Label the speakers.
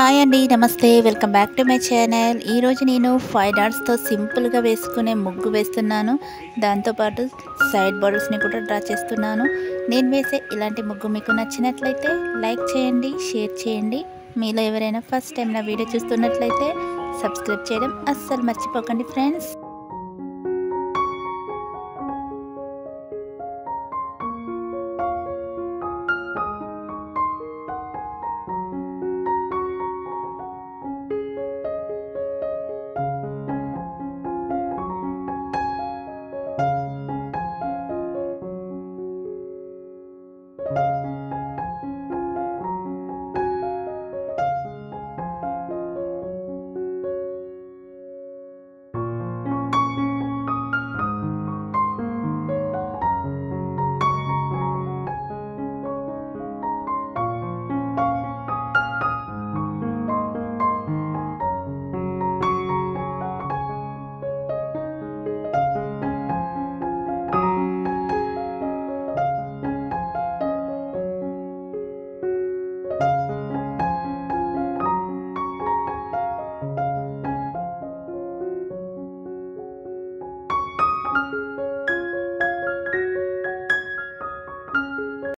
Speaker 1: Hi అండి, నమస్తే. Welcome back to my channel. ఈరోజు నేను 5 డాట్స్తో సింపుల్గా వేసుకునే ముగ్గు వేస్తున్నాను. దాంతోపాటు సైడ్ బోర్డర్స్ని కూడా డ్రా చేస్తున్నాను. నేను వేసే ఇలాంటి ముగ్గు మీకు నచ్చినట్లయితే లైక్ చేయండి, షేర్ చేయండి. మీలో ఎవరైనా ఫస్ట్ టైం నా వీడియో చూస్తున్నట్లయితే సబ్స్క్రైబ్ చేయడం అస్సలు మర్చిపోకండి ఫ్రెండ్స్.